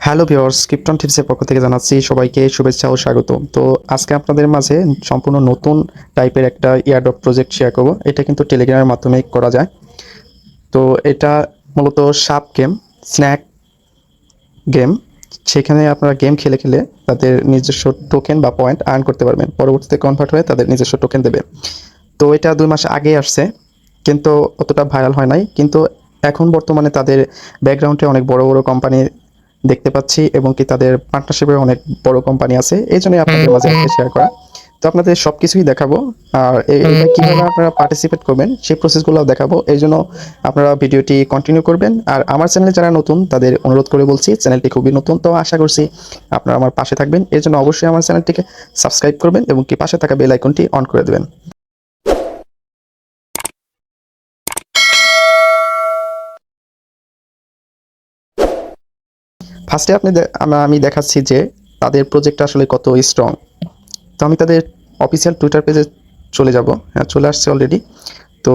Hello viewers, krypton টিপসের পক্ষ থেকে জানাচ্ছি সবাইকে শুভেচ্ছা ও স্বাগত। তো আজকে আপনাদের মাঝে সম্পূর্ণ নতুন টাইপের একটা এয়ারড্রপ প্রজেক্ট শেয়ার করব। এটা কিন্তু টেলিগ্রামের মাধ্যমে করা যায়। তো এটা মূলত সাপ গেম, স্ন্যাক গেম। সেখানে আপনারা গেম খেলে খেলে তাদের নিজস্ব টোকেন বা পয়েন্ট আর্ন করতে পারবেন। পরবর্তীতে কনভার্ট হয়ে তাদের নিজস্ব টোকেন দেবে। তো এটা 2 মাস আগে আসছে, কিন্তু অতটা ভাইরাল হয় নাই। কিন্তু এখন বর্তমানে তাদের ব্যাকগ্রাউন্ডে অনেক বড় বড় কোম্পানি দেখতে পাচ্ছি, এবং কি তাদের পার্টনারশিপের অনেক বড় কোম্পানি আছে। এই জন্যই আপনাদের মাঝে একটা শেয়ার করা। তো আপনাদের সব কিছুই দেখাবো, আর এটা কীভাবে আপনারা পার্টিসিপেট করবেন সেই প্রসেসগুলো দেখাবো। এই জন্য আপনারা ভিডিওটি কন্টিনিউ করবেন। আর আমার চ্যানেলে যারা নতুন তাদের অনুরোধ করে বলছি, চ্যানেলটি খুবই নতুন, তো আশা করছি আপনারা আমার পাশে থাকবেন। এর জন্য অবশ্যই আমার চ্যানেলটিকে সাবস্ক্রাইব করবেন এবং কি পাশে থাকা বেল আইকনটি অন করে দেবেন। ফার্স্টে আমি দেখাচ্ছি যে তাদের প্রজেক্টটা আসলে কত স্ট্রং। তো আমি তাদের অফিসিয়াল টুইটার পেজে চলে যাব। হ্যাঁ, চলে আসছে অলরেডি। তো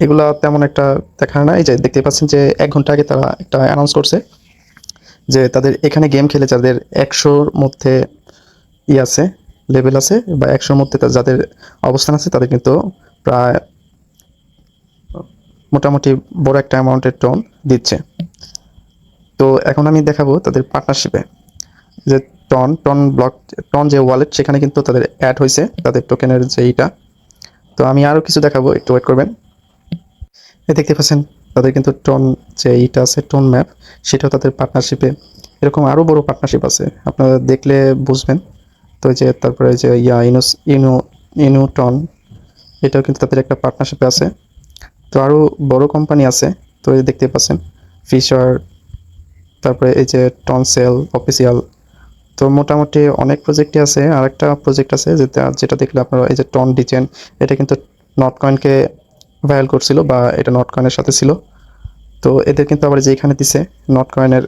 এগুলা তেমন একটা দেখার না। এই যে দেখতে পাচ্ছেন যে 1 ঘন্টা আগে তারা একটা অ্যানাউন্স করছে যে তাদের এখানে গেম খেলে যাদের 100-র মধ্যে আছে, লেভেল আছে, বা 100-র মধ্যে যাদের অবস্থান আছে, তাদের কিন্তু প্রায় মোটামুটি বড় একটা অ্যামাউন্টের টোন দিচ্ছে। তো এখন আমি দেখাবো তাদের পার্টনারশিপে যে টন যে ওয়ালেট, সেখানে কিন্তু তাদের অ্যাড হয়েছে তাদের টোকেনের যে এইটা। তো আমি আরও কিছু দেখাবো, একটু ওয়েট করবেন। দেখতে পাচ্ছেন তাদের কিন্তু টন যে এইটা আছে, টোন ম্যাপ, সেটাও তাদের পার্টনারশিপে। এরকম আরও বড় পার্টনারশিপ আছে, আপনারা দেখলে বুঝবেন। তো যে তারপরে যে ইনু টন, এটাও কিন্তু তাদের একটা পার্টনারশিপে আছে। তো আরও বড় কোম্পানি আছে। তো এই দেখতে পাচ্ছেন ফিশার, তারপরে এই যে টনসেল অফিসিয়াল। তো মোটামুটি অনেক প্রজেক্টই আছে। আরেকটা প্রজেক্ট আছে যেটা দেখলে আপনারা, এই যে টন ডিজেন, এটা কিন্তু নট কয়েনকে ভাইরাল করছিল, বা এটা নট কয়েনের সাথে ছিল। তো এদের কিন্তু আবার যে এখানে দিছে নট কয়েনের,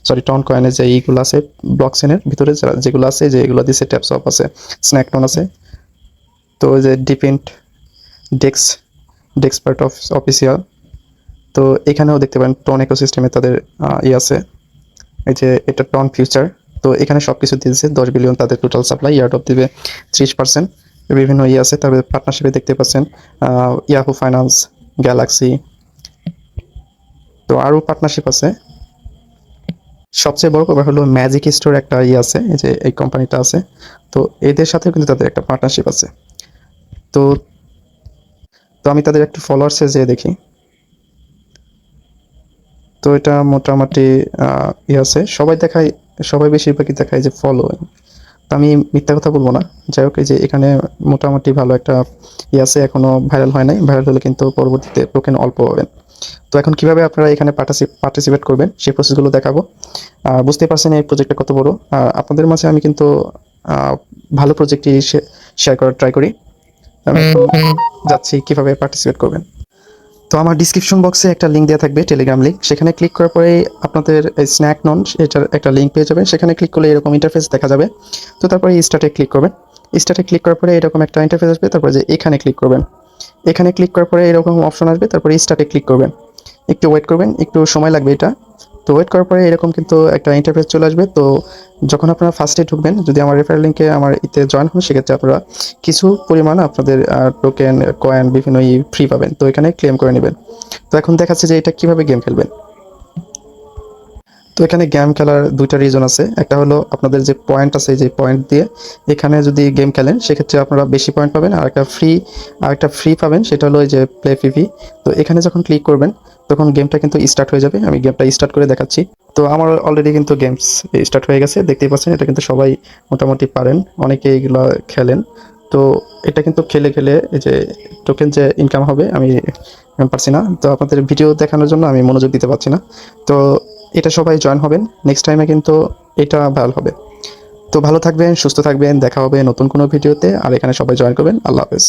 সরি টন কয়েনের যে এইগুলো আছে ব্লক চেনের ভিতরে যেগুলো আছে, যে এগুলো দিছে ট্যাপস অফ আছে, স্ন্যাকটন আছে। তো ওই যে ডিপেন্ড ডেক্স পার্ট অফ অফিসিয়াল। তো এখানেও দেখতে পারেন টন ইকোসিস্টেমে তাদের আছে, এই যে এটা টন ফিউচার। তো এখানে সব কিছু দিয়েছে 10 বিলিয়ন তাদের টোটাল সাপ্লাই, ইয়ারড্রপ দিবে 30%। বিভিন্ন আছে, তারপরে পার্টনারশিপে দেখতে পাচ্ছেন ইয়াহু ফাইন্যান্স, গ্যালাক্সি। তো আরও পার্টনারশিপ আছে। সবচেয়ে বড় ব্যাপার হলো ম্যাজিক স্টোর একটা আছে, এই যে এই কোম্পানিটা আছে। তো এদের সাথেও কিন্তু তাদের একটা পার্টনারশিপ আছে। তো তো আমি তাদের একটু ফলোয়ার্সে যেয়ে দেখি। তো এটা মোটামুটি আছে, সবাই বেশিরভাগই দেখায় যে ফলোইং। তো আমি মিথ্যা কথা বলবো না। যাই হোক, এই যে এখানে মোটামুটি ভালো একটা আছে, এখনো ভাইরাল হয় নাই। ভাইরাল হলে কিন্তু পরবর্তীতে টোকেন অল্প পাবেন। তো এখন কিভাবে আপনারা এখানে পার্টিসিপেট করবেন সেই প্রসেসগুলো দেখাবো। বুঝতে পারছেন এই প্রজেক্টটা কত বড়। আপনাদের মাঝে আমি কিন্তু ভালো প্রজেক্টই শেয়ার করার ট্রাই করি। আমি এখন যাচ্ছি কিভাবে পার্টিসিপেট করবেন। তো আমার ডিসক্রিপশন বক্সে একটা লিঙ্ক দেওয়া থাকবে, টেলিগ্রাম লিঙ্ক। সেখানে ক্লিক করার পরে আপনাদের স্ন্যাক নন এটার একটা লিঙ্ক পেয়ে যাবেন। সেখানে ক্লিক করলে এরকম ইন্টারফেস দেখা যাবে। তো তারপরে স্টার্টে ক্লিক করবেন। স্টার্টে ক্লিক করার পরে এরকম একটা ইন্টারফেস আসবে। তারপরে যে এখানে ক্লিক করবেন। এখানে ক্লিক করার পরে এরকম অপশন আসবে। তারপরে স্টার্টে ক্লিক করবেন। একটু ওয়েট করবেন, একটু সময় লাগবে এটা। তো ওয়েট করার পরে এরকম কিন্তু একটা ইন্টারফেস চলে আসবে। তো যখন আপনারা ফার্স্টে ঢুকবেন, যদি আমার রেফারেল লিঙ্কে আমার ইতে জয়েন হন, সেক্ষেত্রে আপনারা কিছু পরিমাণ আপনাদের টোকেন, কয়েন, বিভিন্ন ফ্রি পাবেন। তো এখানে ক্লেম করে নেবেন। তো এখন দেখাচ্ছে যে এটা কিভাবে গেম খেলবেন। তো এখানে গেম খেলার 2টা রিজন আছে। একটা হলো আপনাদের যে পয়েন্ট আছে, যে পয়েন্ট দিয়ে এখানে যদি গেম খেলেন, সেক্ষেত্রে আপনারা বেশি পয়েন্ট পাবেন। আর একটা ফ্রি পাবেন, সেটা হলো এই যে প্লে পিভি। তো এখানে যখন ক্লিক করবেন, তখন গেমটা কিন্তু স্টার্ট হয়ে যাবে। আমি গেমটা স্টার্ট করে দেখাচ্ছি। তো আমার অলরেডি কিন্তু গেমস স্টার্ট হয়ে গেছে, দেখতেই পাচ্ছেন। এটা কিন্তু সবাই মোটামুটি পারেন, অনেকে এগুলো খেলেন। তো এটা কিন্তু খেলে খেলে এই যে টোকেন যে ইনকাম হবে, আমি পারছি না। তো আপনাদের ভিডিও দেখানোর জন্য আমি মনোযোগ দিতে পারছি না। তো এটা সবাই জয়েন হবেন, নেক্সট টাইমে কিন্তু এটা ভালো হবে। তো ভালো থাকবেন, সুস্থ থাকবেন, দেখা হবে নতুন কোনো ভিডিওতে। আর এখানে সবাই জয়েন করবেন। আল্লাহ হাফেজ।